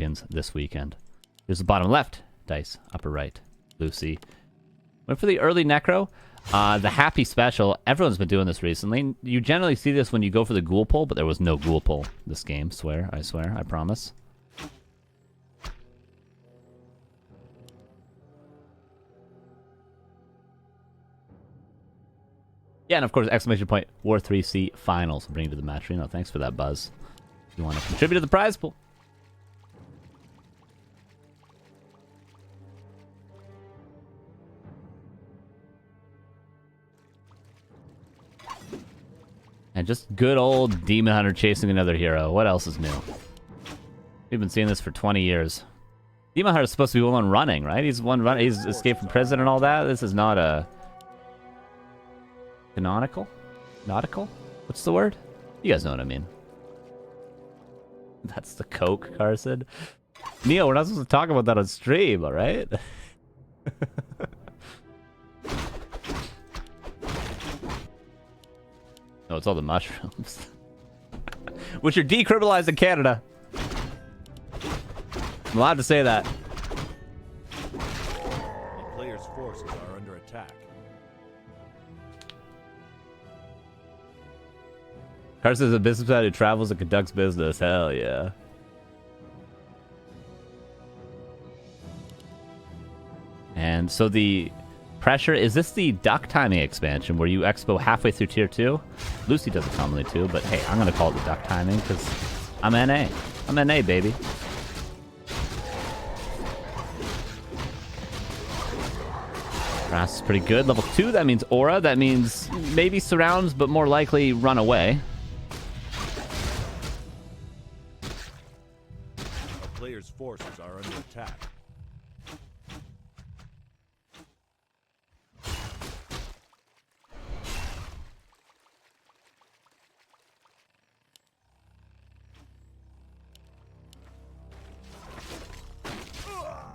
champions this weekend. Here's the bottom left dice, upper right, Lucy. Went for the early Necro. The Happy Special, everyone's been doing this recently. You generally see this when you go for the Ghoul pull, but there was no Ghoul pull this game. I swear, I promise. Yeah, and of course, exclamation point, War3C Finals. Bring you to the match arena. Thanks for that, Buzz. If you want to contribute to the prize pool. And just good old Demon Hunter chasing another hero. What else is new? We've been seeing this for 20 years. Demon Hunter is supposed to be one running, right? He's one run. He's escaped from prison and all that. This is not a canonical. Nautical? What's the word? You guys know what I mean. That's the Coke, Carson. Neo, we're not supposed to talk about that on stream, all right? No, it's all the mushrooms. Which are decriminalized in Canada. I'm allowed to say that. The player's forces are under attack. Carson is a businessman who travels and conducts business. Hell yeah. And so the pressure, is this the duck timing expansion where you expo halfway through tier 2? Lucy does it commonly too, but hey, I'm gonna call it the duck timing because I'm NA. I'm NA, baby. Grass is pretty good. Level 2, that means aura. That means maybe surrounds, but more likely run away. The player's forces are under attack.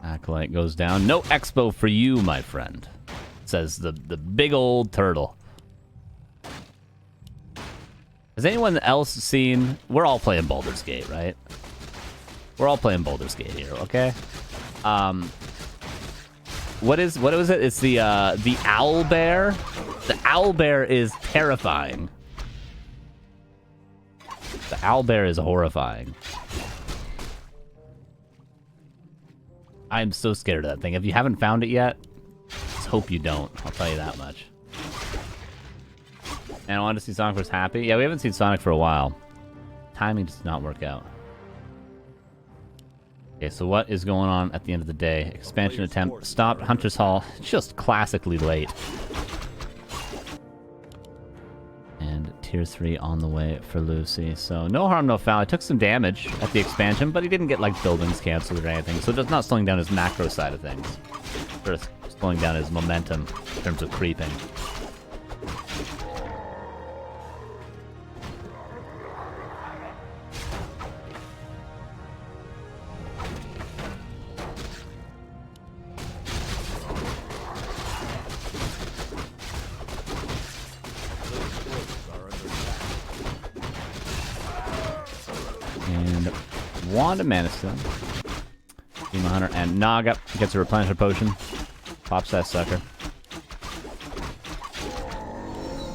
Acolyte goes down. No expo for you, my friend. Says the big old turtle. Has anyone else seen... We're all playing Baldur's Gate, right? We're all playing Baldur's Gate here, okay? What was it? It's the owl bear. The owl bear is terrifying. The owl bear is horrifying. I'm so scared of that thing. If you haven't found it yet, just hope you don't. I'll tell you that much. And I wanted to see Sonic was happy. Yeah, we haven't seen Sonic for a while. Timing does not work out. Okay, so what is going on at the end of the day? Expansion attempt stopped. Hunter's Hall, just classically late. And tier 3 on the way for Lucy. So no harm, no foul. I took some damage at the expansion, but he didn't get like buildings canceled or anything. So it's not slowing down his macro side of things. Or slowing down his momentum in terms of creeping. Wand of Mana Stone. Demon Hunter and Naga gets a replenisher potion. Pops that sucker.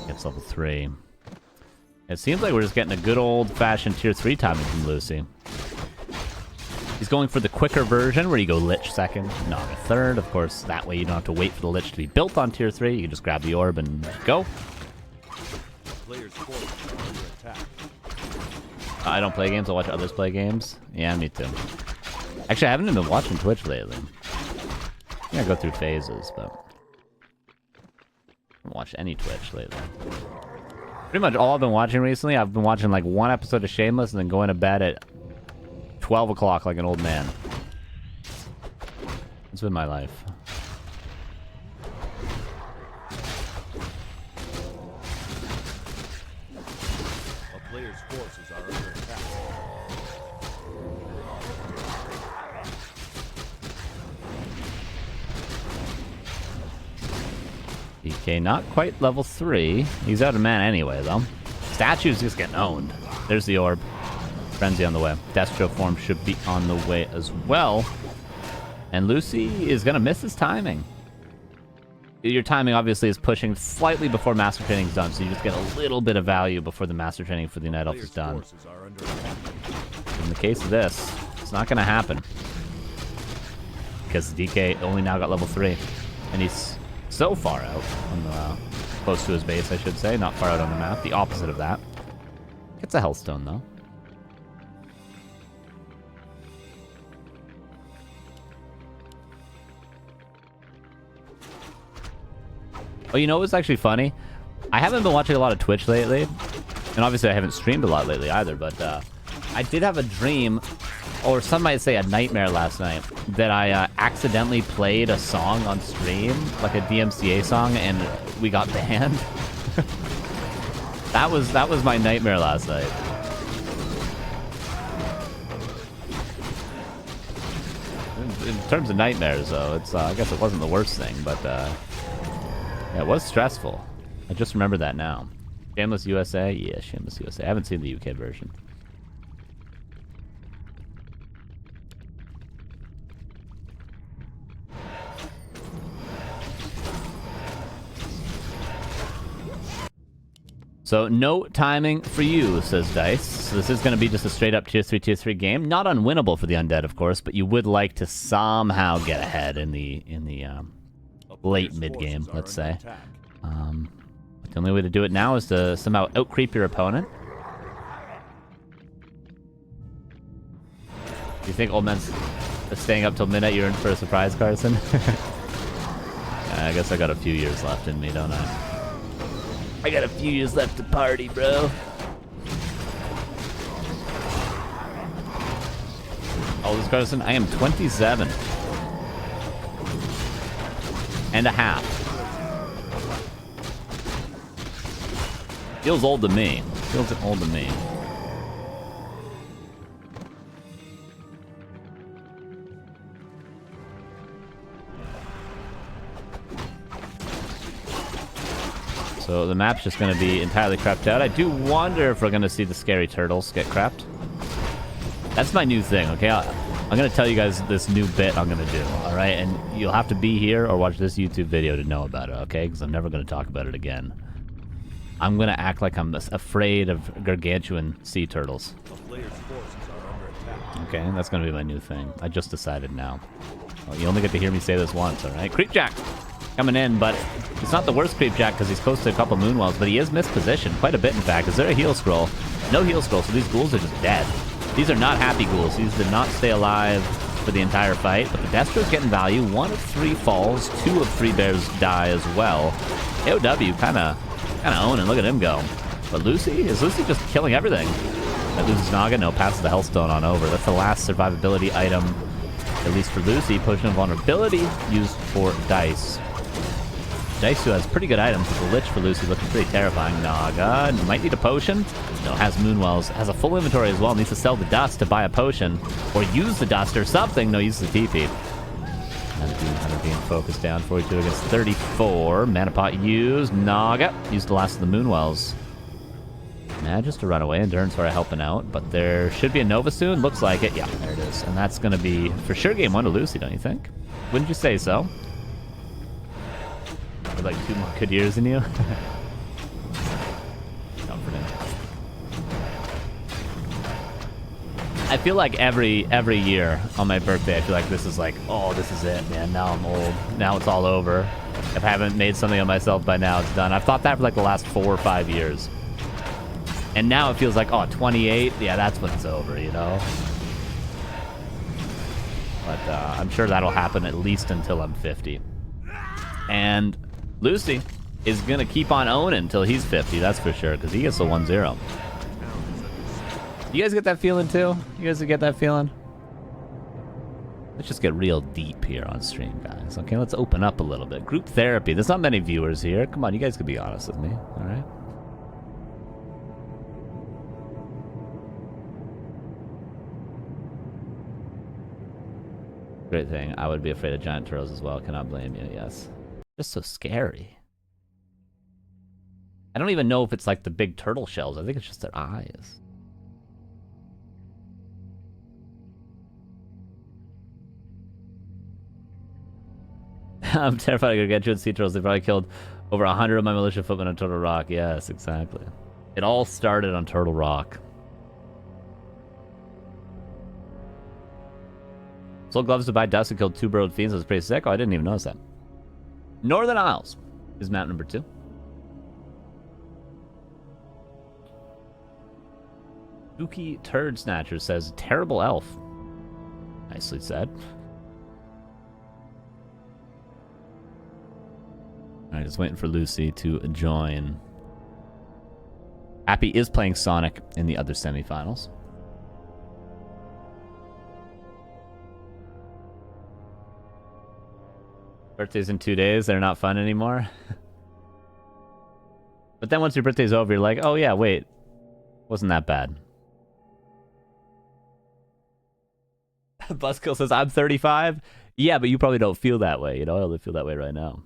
Gets level 3. It seems like we're just getting a good old-fashioned tier 3 timing from Lucy. He's going for the quicker version where you go Lich second, Naga third. Of course, that way you don't have to wait for the Lich to be built on tier 3. You can just grab the orb and go. Players' forces are under attack. I don't play games, I watch others play games. Yeah, me too. Actually, I haven't even been watching Twitch lately. Yeah, I go through phases, but I haven't watched any Twitch lately. Pretty much all I've been watching recently, I've been watching like one episode of Shameless and then going to bed at 12 o'clock like an old man. It's been my life. Forces are under attack. DK not quite level 3. He's out of mana anyway, though. Statue's just getting owned. There's the orb. Frenzy on the way. Destro form should be on the way as well. And Lucy is going to miss his timing. Your timing obviously is pushing slightly before Master Training is done, so you just get a little bit of value before the Master Training for the Night Elf is done. In the case of this, it's not going to happen. Because DK only now got level 3. And he's so far out on the... close to his base, I should say. Not far out on the map. The opposite of that. It's a Hellstone, though. Oh, you know what's actually funny? I haven't been watching a lot of Twitch lately. And obviously I haven't streamed a lot lately either, but I did have a dream, or some might say a nightmare last night, that I accidentally played a song on stream, like a DMCA song, and we got banned. That was my nightmare last night. In terms of nightmares, though, it's I guess it wasn't the worst thing, but yeah, it was stressful. I just remember that now. Shameless USA? Yeah, Shameless USA. I haven't seen the UK version. So, no timing for you, says Dice. So this is going to be just a straight-up Tier 3 game. Not unwinnable for the Undead, of course, but you would like to somehow get ahead in the late mid-game, let's say. The only way to do it now is to somehow out-creep your opponent. Do you think Old Man's staying up till midnight? You're in for a surprise, Carson? I guess I got a few years left in me, don't I? I got a few years left to party, bro. Oh, this Carson, I am 27. And a half. Feels old to me. Feels old to me. So the map's just going to be entirely crapped out. I do wonder if we're going to see the scary turtles get crapped. That's my new thing, okay? I'm going to tell you guys this new bit I'm going to do, all right? And you'll have to be here or watch this YouTube video to know about it, okay? Because I'm never going to talk about it again. I'm going to act like I'm afraid of gargantuan sea turtles. Okay, that's going to be my new thing. I just decided now. Well, you only get to hear me say this once, all right? Creepjack coming in, but it's not the worst Creepjack because he's close to a couple Moonwells, but he is mispositioned quite a bit, in fact. Is there a heal scroll? No heal scroll, so these ghouls are just dead. These are not happy ghouls. These did not stay alive for the entire fight, but the Destro's getting value. 1 of 3 falls, 2 of 3 bears die as well. AOW kind of owning. Look at him go. But Lucy? Is Lucy just killing everything? That loses Naga. No, passes the Hellstone on over. That's the last survivability item, at least for Lucy. Potion of Vulnerability used for Dice. Dice, who has pretty good items. The Lich for Lucy looking pretty terrifying. Naga might need a potion. No, has Moonwells. Has a full inventory as well. Needs to sell the dust to buy a potion. Or use the dust or something. No, use the TP. 100 being focused down. 42 against 34. Mana pot used. Naga used the last of the Moonwells. Manages to run away. Endurance are helping out. But there should be a Nova soon. Looks like it. Yeah, there it is. And that's going to be for sure game 1 to Lucy, don't you think? Wouldn't you say so? With like 2 more good years in you. Comforting. I feel like every year on my birthday, I feel like this is like, oh, this is it, man. Now I'm old. Now it's all over. If I haven't made something of myself by now, it's done. I've thought that for like the last 4 or 5 years. And now it feels like, oh, 28? Yeah, that's when it's over, you know? But I'm sure that'll happen at least until I'm 50. And Lucy is going to keep on owning until he's 50, that's for sure, because he gets the 1-0. You guys get that feeling too? You guys get that feeling? Let's just get real deep here on stream, guys. Okay, let's open up a little bit. Group therapy. There's not many viewers here. Come on, you guys can be honest with me, all right? Great thing. I would be afraid of giant turtles as well. Cannot blame you, yes. Just so scary. I don't even know if it's like the big turtle shells. I think it's just their eyes. I'm terrified I'm gonna get you in sea turtles. They probably killed over 100 of my militia footmen on Turtle Rock. Yes, exactly. It all started on Turtle Rock. Sold gloves to buy dust and killed 2 burrowed fiends. That was pretty sick. Oh, I didn't even notice that. Northern Isles is map number 2. Spooky Turd Snatcher says, terrible elf. Nicely said. Alright, just waiting for Lucy to join. Happy is playing Sonic in the other semifinals. Birthday's in 2 days, they're not fun anymore. But then once your birthday's over, you're like, oh yeah, wait. Wasn't that bad. Buskill says, I'm 35. Yeah, but you probably don't feel that way. You know, I only feel that way right now.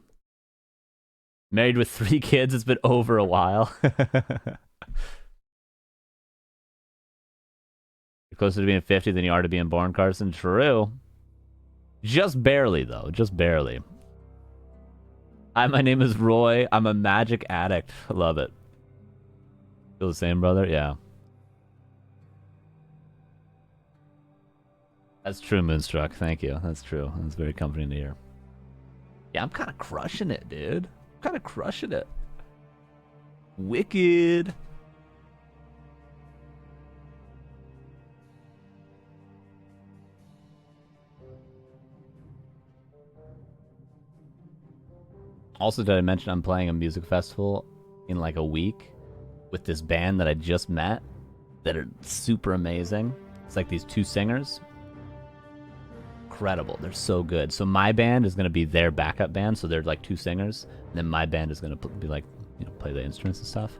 Married with 3 kids, it's been over a while. You're closer to being 50 than you are to being born, Carson. True. Just barely, though. Just barely. Hi, my name is Roy. I'm a magic addict. Love it. Feel the same, brother? Yeah. That's true, Moonstruck. Thank you. That's true. That's very comforting to hear. Yeah, I'm kind of crushing it, dude. I'm kind of crushing it. Wicked. Also, did I mention I'm playing a music festival in like a week with this band that I just met that are super amazing. It's like these 2 singers. Incredible. They're so good. So my band is going to be their backup band. So they're like 2 singers. And then my band is going to be like, you know, play the instruments and stuff.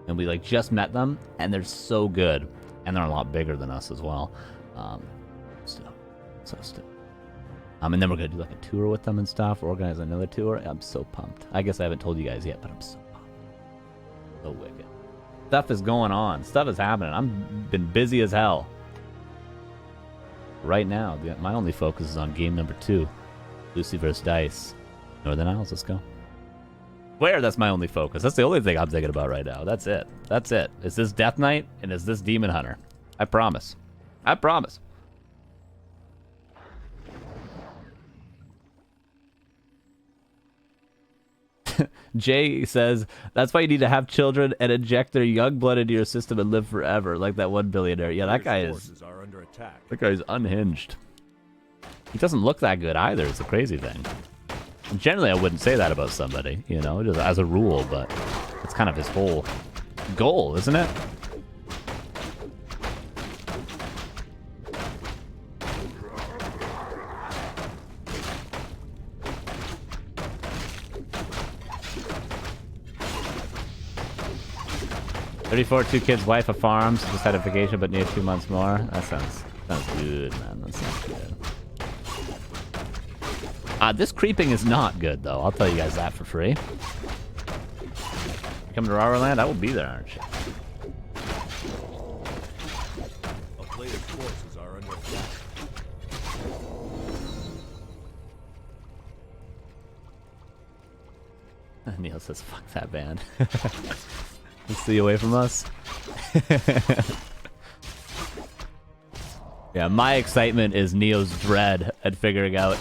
And we like just met them and they're so good. And they're a lot bigger than us as well. So stoked. And then we're going to do like a tour with them and stuff. Organize another tour. I'm so pumped. I guess I haven't told you guys yet, but I'm so pumped. So wicked. Stuff is going on. Stuff is happening. I've been busy as hell. Right now, my only focus is on game number 2. Lucy vs. Dise. Northern Isles, let's go. Where? That's my only focus. That's the only thing I'm thinking about right now. That's it. That's it. Is this Death Knight and is this Demon Hunter? I promise. I promise. Jay says, that's why you need to have children and inject their young blood into your system and live forever, like that one billionaire. Yeah, that guy is... That guy's unhinged. He doesn't look that good either, it's a crazy thing. And generally, I wouldn't say that about somebody, you know, just as a rule, but it's kind of his whole goal, isn't it? $34, 2 kids, wife, a farm. So just had a vacation, but need 2 months more. That sounds good, man. That sounds good. This creeping is not good, though. I'll tell you guys that for free. You come to Rarland? I will be there, aren't you? A player's forces are under attack. Neil says, fuck that band. Let's see away from us. Yeah, my excitement is Neo's dread at figuring out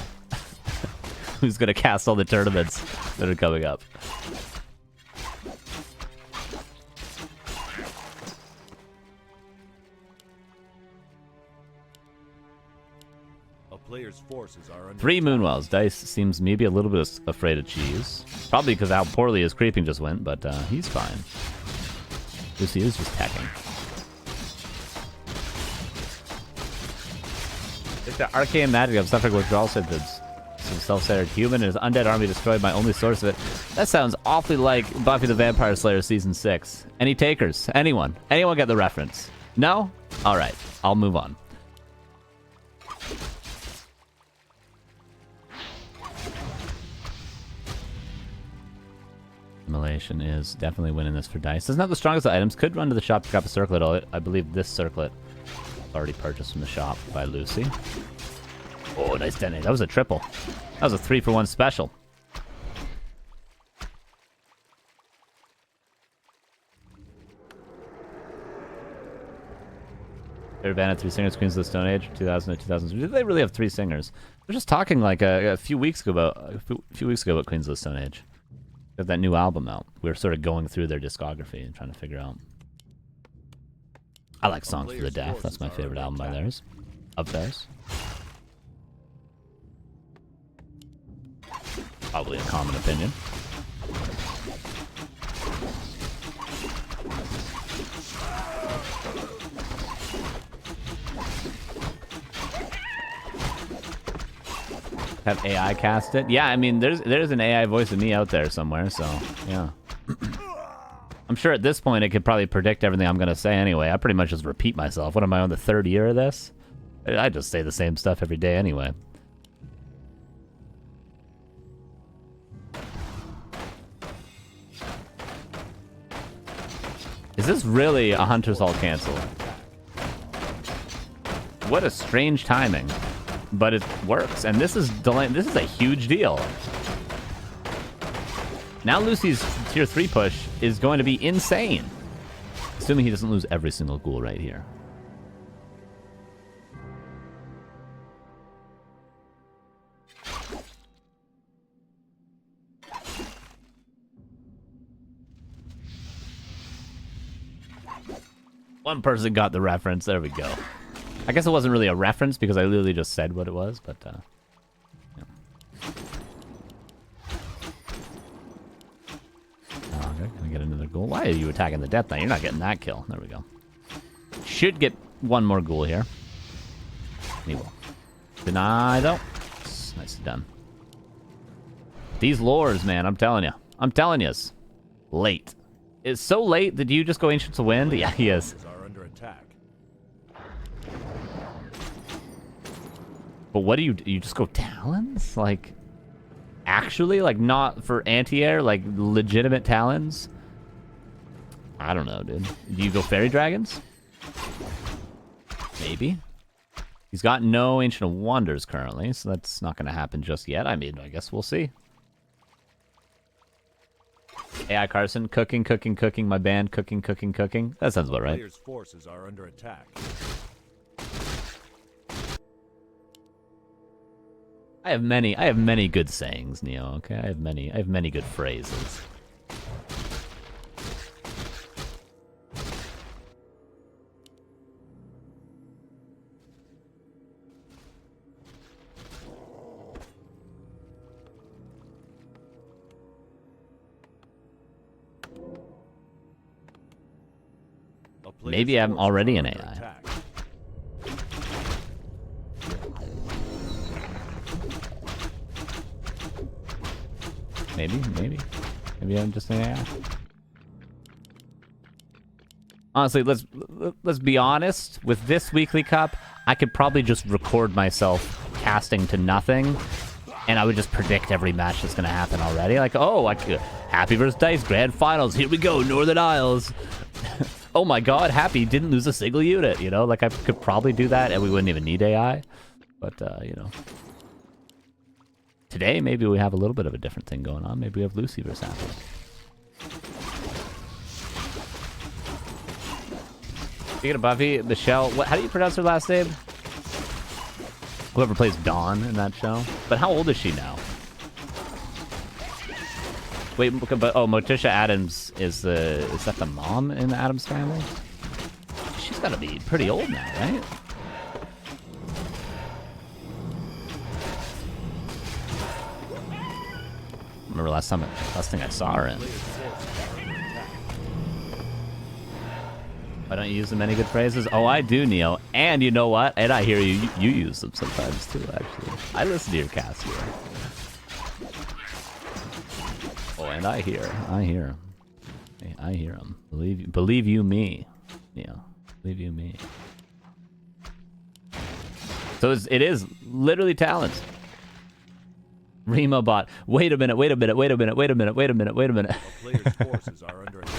who's going to cast all the tournaments that are coming up. A player's forces are under 3 Moonwells. Dise seems maybe a little bit afraid of cheese. Probably because how poorly his creeping just went, but he's fine. Lucy is just teching. It's the arcane magic of suffering withdrawal symptoms. Some self-centered human and his undead army destroyed my only source of it. That sounds awfully like Buffy the Vampire Slayer Season 6. Any takers? Anyone? Anyone get the reference? No? Alright, I'll move on. Assimilation is definitely winning this for Dise. Doesn't have the strongest items. Could run to the shop to grab a circlet. I believe this circlet already purchased from the shop by Lucy. Oh, nice detonate. That was a triple. That was a 3-for-1 special. Favorite band had 3 singers, Queens of the Stone Age, 2000 to 2000. Did they really have 3 singers? We were just talking like a few weeks ago about Queens of the Stone Age. They have that new album out. We were sort of going through their discography and trying to figure out. I like Songs for the Deaf. That's my favorite album by theirs. Of theirs. Probably a common opinion. Have AI cast it? Yeah, I mean, there's an AI voice of me out there somewhere, so yeah. I'm sure at this point it could probably predict everything I'm gonna say anyway. I pretty much just repeat myself. What am I on the 3rd year of this? I just say the same stuff every day anyway. Is this really a Hunter's All cancel? What a strange timing. But it works, and this is a huge deal. Now Lucy's tier 3 push is going to be insane. Assuming he doesn't lose every single ghoul right here. One person got the reference. There we go. I guess it wasn't really a reference because I literally just said what it was, but yeah. Oh, okay, can I get another ghoul? Why are you attacking the Death Knight? You're not getting that kill. There we go. Should get one more ghoul here. He will. Deny, though. Nicely done. These lures, man, I'm telling you. I'm telling you. Late. It's so late that you just go Ancients of Wind? Yeah, he is. But what do? You just go Talons? Like, actually? Like, not for anti-air? Like, legitimate Talons? I don't know, dude. Do you go Fairy Dragons? Maybe. He's got no Ancient of Wonders currently, so that's not going to happen just yet. I mean, I guess we'll see. AI Carson, cooking, my band, cooking. That sounds about right. Players' forces are under attack. I have many good sayings, Neo, okay? I have many good phrases. Maybe I'm already an AI. Maybe I'm just an AI. Honestly, let's be honest. With this weekly cup, I could probably just record myself casting to nothing, and I would just predict every match that's gonna happen already. Like, oh, Happy vs Dice Grand Finals. Here we go, Northern Isles. Oh my God, Happy didn't lose a single unit. You know, like I could probably do that, and we wouldn't even need AI. But you know. Today, maybe we have a little bit of a different thing going on. Maybe we have Lucy versus Apple. Speaking of Buffy, Michelle, how do you pronounce her last name? Whoever plays Dawn in that show. But how old is she now? Wait, but oh, Morticia Addams is that the mom in the Addams family? She's gotta be pretty old now, right? Remember last thing I saw her in. Why don't you use the many good phrases? Oh, I do, Neo. And you know what? And I hear you use them sometimes too, actually. I listen to your cast here. Oh, and I hear him. I hear him. Believe you me. Neo. Believe you me. So it is literally talent. Remo bot. Wait a minute. Players' forces are under attack.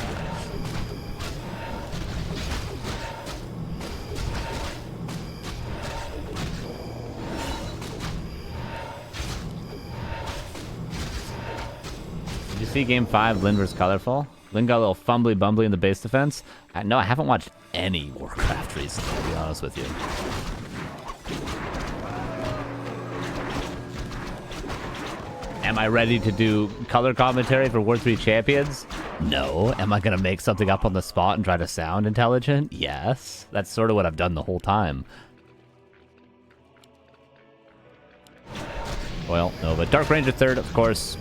Did you see Game 5, Lynn vs. Colorful? Lynn got a little fumbly bumbly in the base defense. No, I haven't watched any Warcraft recently, to be honest with you. Am I ready to do color commentary for War 3 Champions? No. Am I going to make something up on the spot and try to sound intelligent? Yes. That's sort of what I've done the whole time. Well, no, but Dark Ranger third, of course.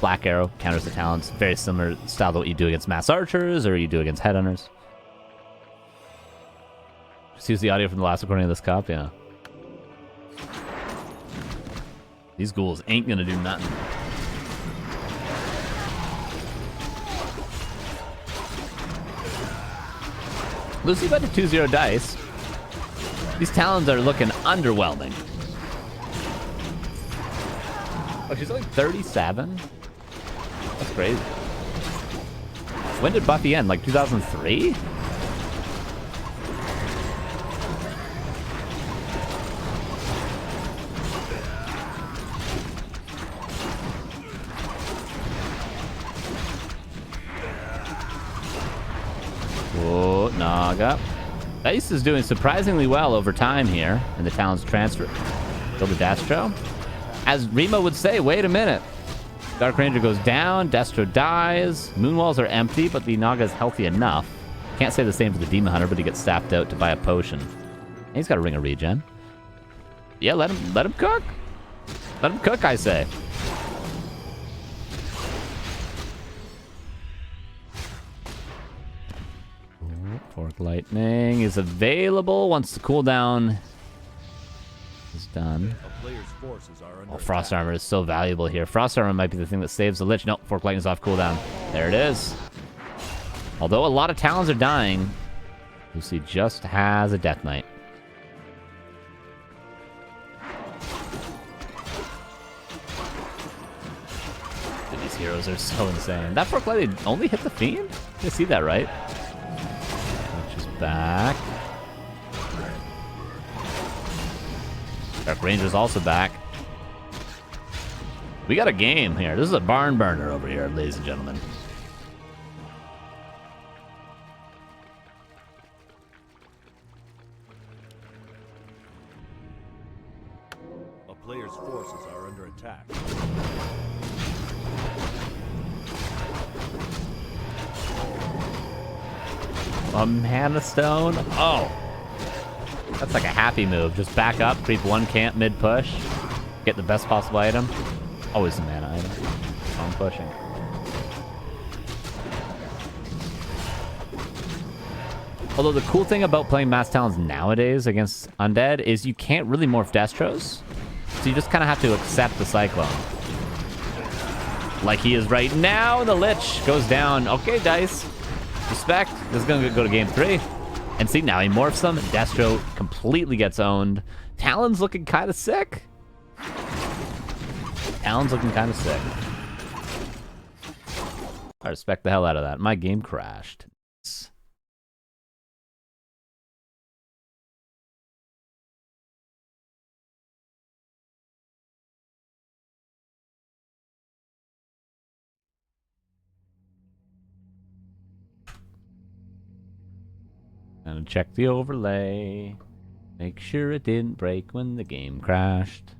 Black Arrow counters the talents. Very similar style to what you do against mass archers or you do against headhunters. Just use the audio from the last recording of this cup, yeah. These ghouls ain't gonna do nothing. Lucy went to 2-0 dice. These talons are looking underwhelming. Oh, she's only 37? That's crazy. When did Buffy end? Like 2003? Oh, Naga. Dise is doing surprisingly well over time here in the talent's transfer. Go to Destro. As Rima would say, wait a minute. Dark Ranger goes down, Destro dies. Moonwalls are empty, but the Naga is healthy enough. Can't say the same for the Demon Hunter, but he gets staffed out to buy a potion. And he's got a ring of regen. Yeah, let him cook. Let him cook, I say. Fork Lightning is available once the cooldown is done. Oh, Frost Armor is so valuable here. Frost Armor might be the thing that saves the Lich. Nope, Fork Lightning is off cooldown. There it is. Although a lot of Talons are dying, Lucy just has a Death Knight. Dude, these heroes are so insane. That Fork Lightning only hit the Fiend? You see that, right? Which is back. Dark Ranger's also back. We got a game here. This is a barn burner over here, ladies and gentlemen. A player's forces are under attack. A Mana Stone? Oh. That's like a happy move. Just back up, creep one camp mid-push. Get the best possible item. Always a mana item. I'm pushing. Although the cool thing about playing Mass Talons nowadays against Undead is you can't really morph Destros. So you just kind of have to accept the Cyclone. Like he is right now. The Lich goes down. Okay, Dise. Respect. This is going to go to game 3. And see, now he morphs them. Destro completely gets owned. Talon's looking kind of sick. Talon's looking kind of sick. I respect the hell out of that. My game crashed. Gonna check the overlay. Make sure it didn't break when the game crashed.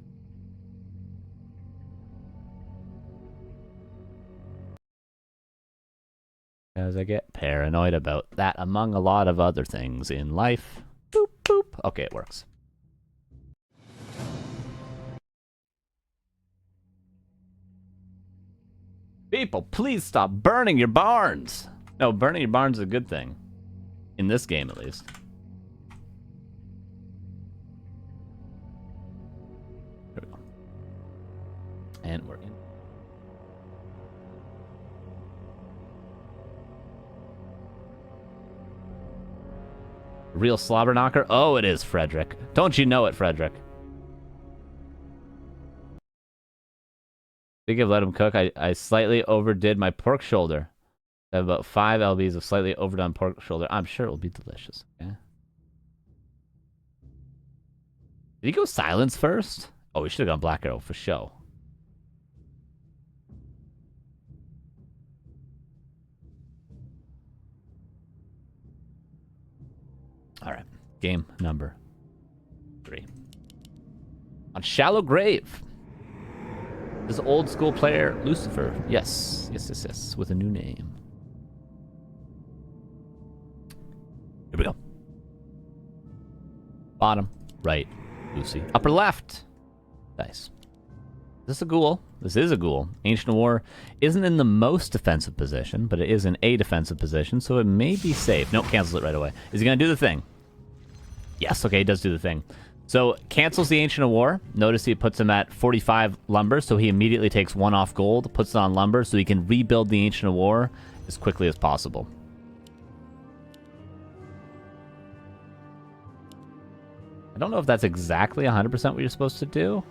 As I get paranoid about that, among a lot of other things in life. Boop, boop. Okay, it works. People, please stop burning your barns. No, burning your barns is a good thing. In this game, at least. There we go. And we're in. Real slobber knocker? Oh, it is, Frederick. Don't you know it, Frederick? Think of let him cook. I slightly overdid my pork shoulder. I have about 5 lbs of slightly overdone pork shoulder. I'm sure it will be delicious. Okay. Did he go silence first? Oh, we should have gone Black Arrow for show. Game number 3. On Shallow Grave. This old school player, Lucifer. Yes. Yes. With a new name. Here we go. Bottom right, Lucy. Upper left, Dice. This is a ghoul. This is a ghoul. Ancient War isn't in the most defensive position, but it is in a defensive position, so it may be safe. Nope, cancels it right away. Is he going to do the thing? Yes, okay, he does do the thing. So, cancels the Ancient War. Notice he puts him at 45 lumber, so he immediately takes 1 off gold, puts it on lumber, so he can rebuild the Ancient War as quickly as possible. I don't know if that's exactly 100% what you're supposed to do.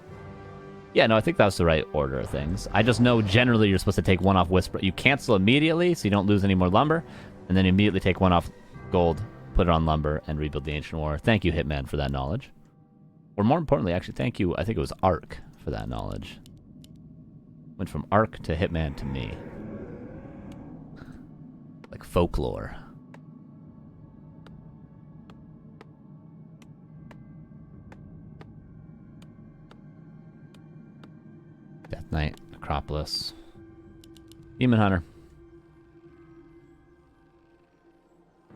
Yeah, no, I think that's the right order of things. I just know generally you're supposed to take 1 off Whisper. You cancel immediately, so you don't lose any more lumber, and then immediately take 1 off gold, put it on lumber, and rebuild the Ancient War. Thank you, Hitman, for that knowledge. Or more importantly, actually, thank you, I think it was Ark, for that knowledge. Went from Ark to Hitman to me. Like folklore. Death Knight, Necropolis, Demon Hunter.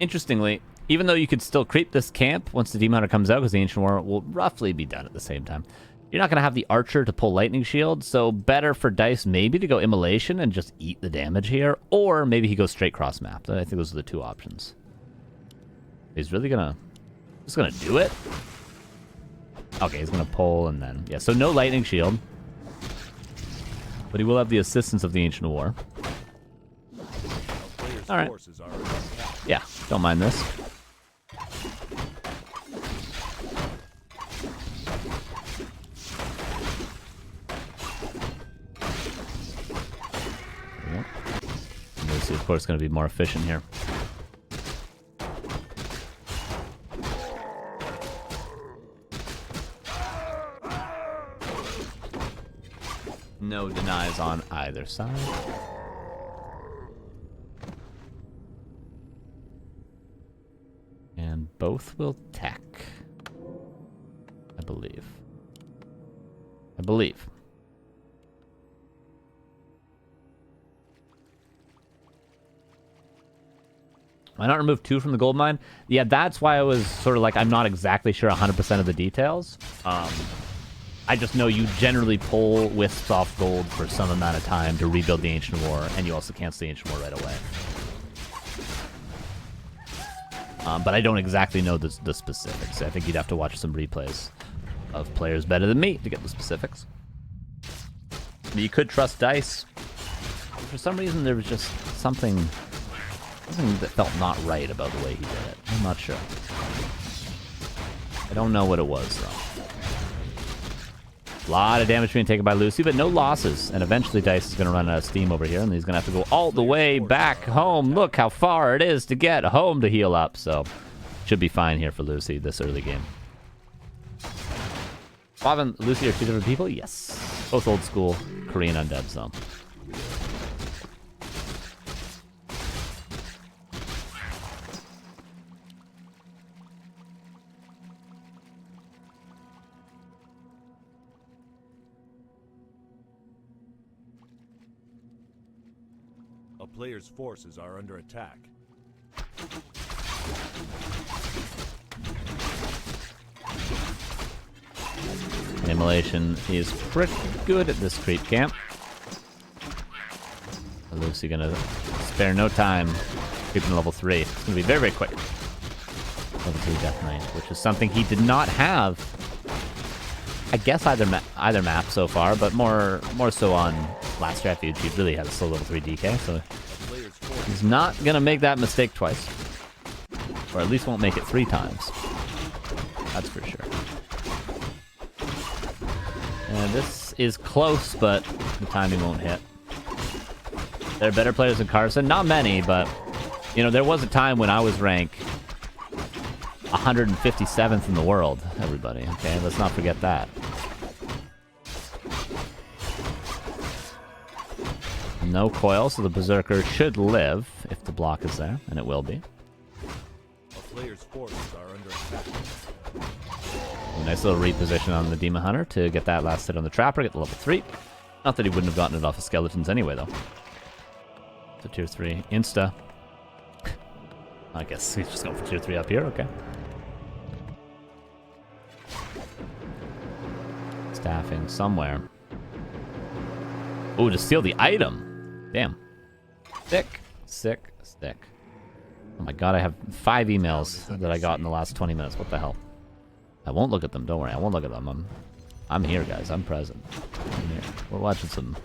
Interestingly, even though you could still creep this camp once the Demon Hunter comes out, because the Ancient War will roughly be done at the same time, you're not going to have the Archer to pull Lightning Shield, so better for Dice maybe to go Immolation and just eat the damage here, or maybe he goes straight cross map. I think those are the 2 options. He's really going to... just going to do it? Okay, he's going to pull and then... yeah, so no Lightning Shield. But he will have the assistance of the Ancient War. Alright. Yeah, don't mind this. Lucy, of course, is going to be more efficient here. No denies on either side. And both will tech. I believe. Why not remove 2 from the gold mine? Yeah, that's why I was sort of like, I'm not exactly sure 100% of the details. I just know you generally pull wisps off gold for some amount of time to rebuild the Ancient War, and you also cancel the Ancient War right away. But I don't exactly know the specifics. I think you'd have to watch some replays of players better than me to get the specifics. But you could trust Dice. For some reason, there was just something that felt not right about the way he did it. I'm not sure. I don't know what it was, though. A lot of damage being taken by Lucy, but no losses. And eventually Dice is going to run out of steam over here, and he's going to have to go all the way back home. Look how far it is to get home to heal up. So, should be fine here for Lucy this early game. Bob and Lucy are 2 different people? Yes. Both old school Korean undead, so. A player's forces are under attack. Immolation is pretty good at this creep camp. Lucy gonna spare no time creeping level 3. It's gonna be very, very quick. Level 3 Death Knight, which is something he did not have. I guess either map so far, but more so on last refuge. He really had a slow level 3 DK, so he's not gonna make that mistake twice, or at least won't make it 3 times. That's for sure. And this is close, but the timing won't hit. There are better players than Carson. Not many, but you know, there was a time when I was rank 157th in the world, everybody. Okay, let's not forget that. No coil, so the Berserker should live if the block is there, and it will be. A player's forces are under attack. Nice little reposition on the Demon Hunter to get that last hit on the Trapper, get the level 3. Not that he wouldn't have gotten it off of Skeletons anyway, though. So tier 3. Insta. I guess he's just going for tier 3 up here, okay. Staffing somewhere. Oh, to steal the item. Damn. Sick. Sick. Sick. Oh my god, I have 5 emails that I got in the last 20 minutes. What the hell? I won't look at them, don't worry. I won't look at them. I'm here, guys. I'm present. I'm here. We're watching some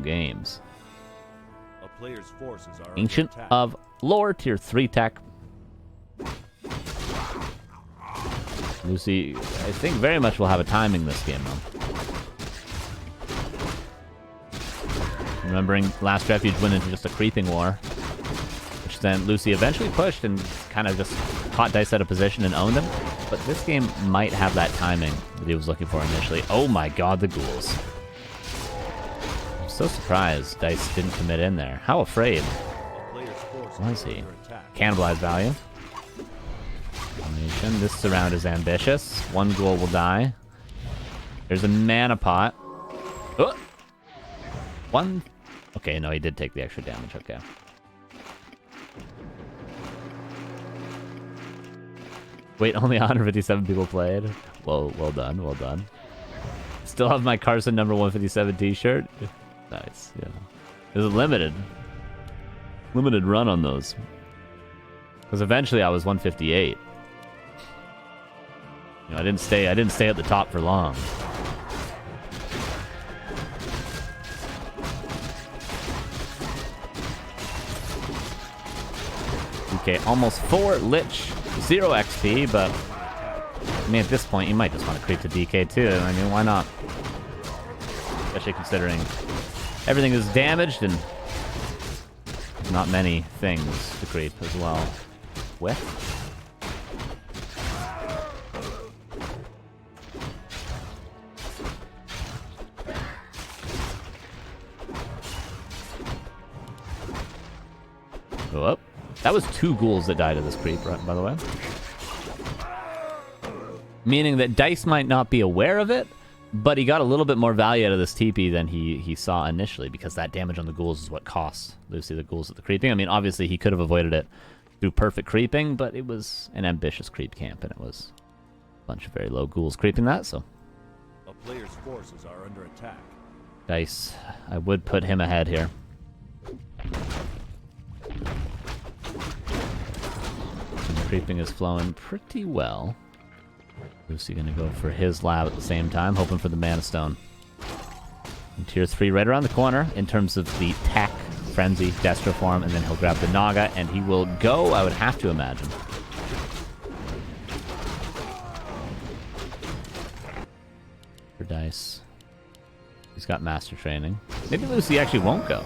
games. A player's forces are Ancient under attack. of Lore, tier 3 tech. Lucy, I think very much will have a timing this game, though. Remembering last Refuge went into just a creeping war, which then Lucy eventually pushed and kind of just caught Dise out of position and owned him. But this game might have that timing that he was looking for initially. Oh my god, the ghouls. I'm so surprised Dise didn't commit in there. How afraid A player's forces was are he? under attack. Cannibalize value. Domination. This surround is ambitious. One ghoul will die. There's a mana pot. Oh! One. Okay, no, he did take the extra damage. Okay. Wait, only 157 people played? Well done, well done. Still have my Carson number 157 t-shirt? Nice, yeah. There's a limited run on those. Because eventually I was 158. You know, I didn't stay at the top for long. Okay, almost 4 Lich, 0 XP, but I mean at this point you might just want to creep to DK too. I mean, why not? Especially considering everything is damaged and not many things to creep as well. With. Go up. That was 2 ghouls that died of this creep, right, by the way. Meaning that Dise might not be aware of it, but he got a little bit more value out of this TP than he saw initially, because that damage on the ghouls is what costs Lucy the ghouls at the creeping. I mean, obviously he could have avoided it through perfect creeping, but it was an ambitious creep camp, and it was a bunch of very low ghouls creeping that, so. A player's forces are under attack. Dise, I would put him ahead here. Creeping is flowing pretty well. Lucy gonna go for his lab at the same time, hoping for the Mana Stone. And tier 3 right around the corner in terms of the tech, Frenzy, Destro form, and then he'll grab the Naga, and he will go, I would have to imagine. For Dise. He's got Master Training. Maybe Lucy actually won't go.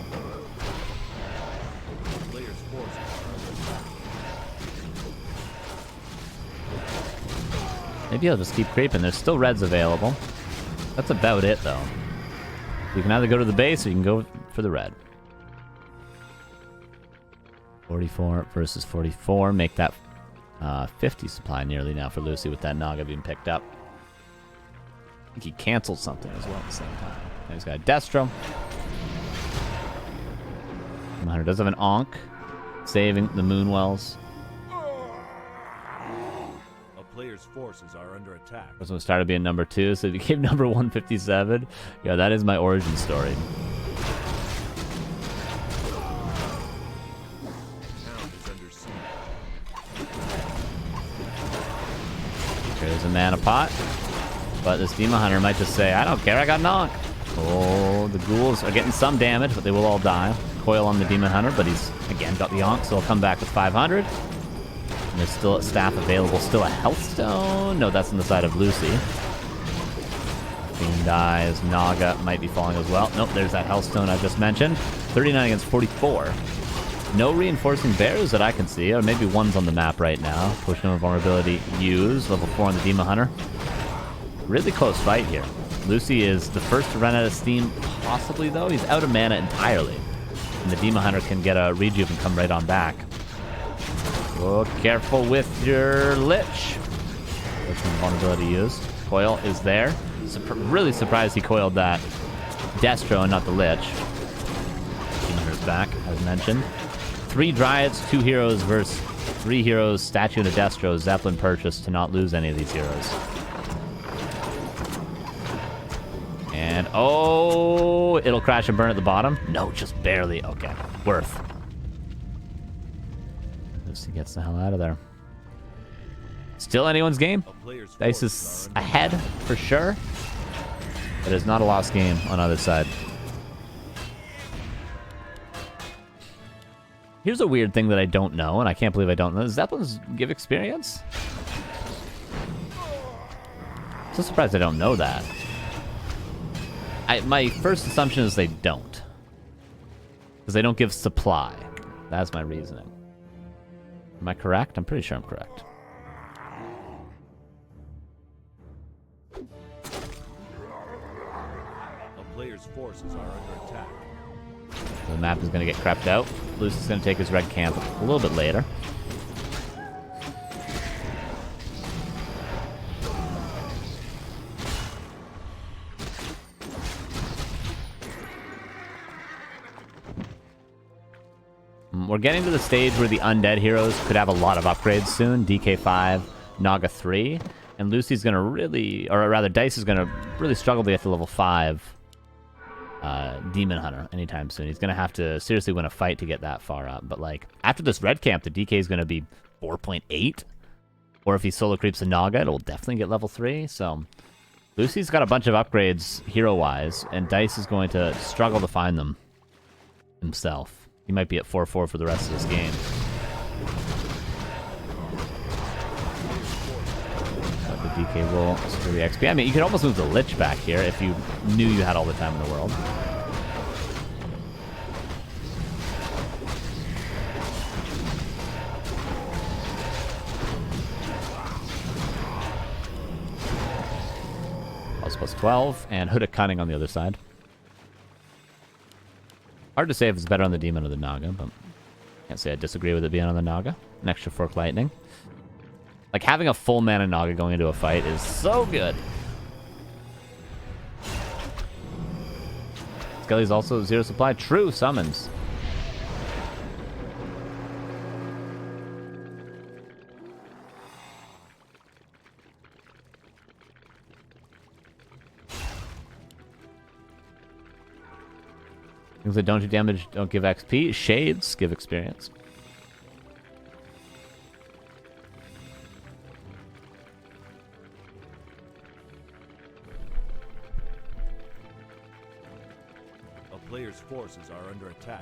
Maybe I'll just keep creeping. There's still reds available. That's about it, though. You can either go to the base or you can go for the red. 44 versus 44. Make that 50 supply nearly now for Lucy with that Naga being picked up. I think he canceled something as well at the same time. Now he's got a Destro. Hunter does have an Ankh. Saving the Moonwells. Player's forces are under attack. This one started being number 2, so it became number 157. Yeah, that is my origin story. Town is under siege. There's a mana pot, but this Demon Hunter might just say, I don't care, I got Ankh. Oh, the ghouls are getting some damage, but they will all die. Coil on the Demon Hunter, but he's again got the Ankh, so he'll come back with 500. And there's still a staff available. Still a health stone. No, that's on the side of Lucy. Queen dies. Naga might be falling as well. Nope, there's that health stone I just mentioned. 39 against 44. No reinforcing bears that I can see. Or maybe one's on the map right now. Push no vulnerability used. Level 4 on the Demon Hunter. Really close fight here. Lucy is the first to run out of steam. Possibly, though. He's out of mana entirely. And the Demon Hunter can get a rejuve and come right on back. Oh, careful with your Lich. That's some vulnerability used. Coil is there. Really surprised he coiled that Destro and not the Lich. Demon Hunter's back, as mentioned. 3 Dryads, 2 heroes versus 3 heroes, Statue and a Destro. Zeppelin purchased to not lose any of these heroes. And, oh, it'll crash and burn at the bottom. No, just barely. Okay, worth. Lucy gets the hell out of there. Still anyone's game. Dise is ahead for sure. It is not a lost game on either side. Here's a weird thing that I don't know, and I can't believe I don't know. Does Zeppelins give experience? I'm so surprised I don't know that. My first assumption is they don't. Because they don't give supply. That's my reasoning. Am I correct? I'm pretty sure I'm correct. A player's forces are under attack. The map is going to get crept out. Lucy's going to take his red camp a little bit later. We're getting to the stage where the undead heroes could have a lot of upgrades soon. DK5, Naga 3. And Lucy's going to really, or rather Dise is going to really struggle to get to level 5 Demon Hunter anytime soon. He's going to have to seriously win a fight to get that far up. But like, after this red camp, the DK is going to be 4.8. Or if he solo creeps a Naga, it'll definitely get level 3. So Lucy's got a bunch of upgrades hero-wise, and Dise is going to struggle to find them himself. He might be at 4-4 for the rest of this game. But the DK will secure the XP. I mean, you could almost move the Lich back here if you knew you had all the time in the world. Plus 12, and Hooded Cunning on the other side. Hard to say if it's better on the Demon or the Naga, but can't say I disagree with it being on the Naga. An extra Fork Lightning. Like, having a full mana Naga going into a fight is so good. Skelly's also 0 supply. True summons. Things that don't do damage don't give XP. Shades give experience. A player's forces are under attack.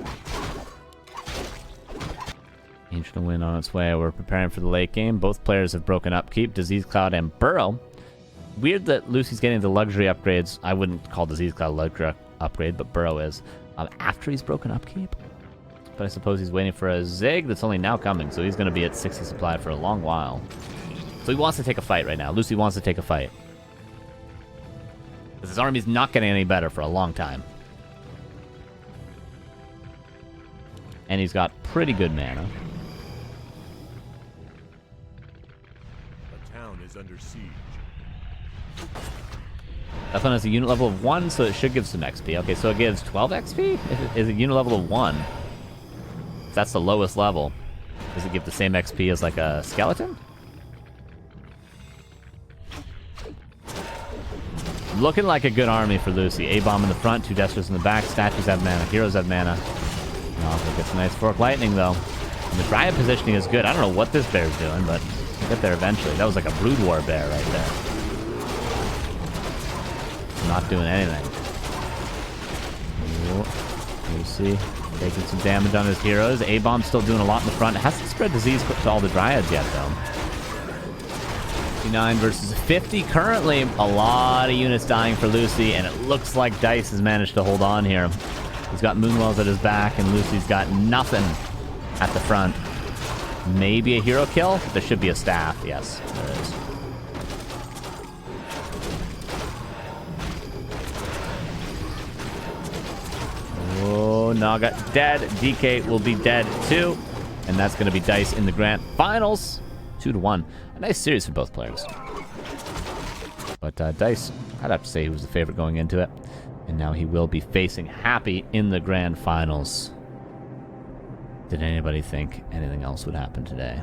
Ancient win on its way. We're preparing for the late game. Both players have broken upkeep. Disease Cloud and Burrow. Weird that Lucy's getting the luxury upgrades. I wouldn't call Disease Cloud a luxury upgrade, but Burrow is. After he's broken upkeep. But I suppose he's waiting for a Zig that's only now coming, so he's going to be at 60 supply for a long while. So he wants to take a fight right now. Lucy wants to take a fight. Because his army's not getting any better for a long time. And he's got pretty good mana. The town is under siege. That one has a unit level of 1, so it should give some XP. Okay, so it gives 12 XP? Is it unit level of 1? If that's the lowest level, does it give the same XP as like a skeleton? Looking like a good army for Lucy. A-bomb in the front, 2 Destros in the back, statues have mana, heroes have mana. Oh, it gets a nice Fork Lightning though. And the Dryad positioning is good. I don't know what this bear's doing, but we'll get there eventually. That was like a Brood War bear right there. Not doing anything. Lucy taking some damage on his heroes. A-Bomb's still doing a lot in the front. It hasn't spread disease to all the Dryads yet, though. 59 versus 50. Currently, a lot of units dying for Lucy, and it looks like Dise has managed to hold on here. He's got Moonwells at his back, and Lucy's got nothing at the front. Maybe a hero kill? There should be a staff. Yes, there is. Oh, Naga dead. DK will be dead too. And that's going to be Dise in the grand finals. 2-1. A nice series for both players. But Dise, I'd have to say he was the favorite going into it. And now he will be facing Happy in the grand finals. Did anybody think anything else would happen today?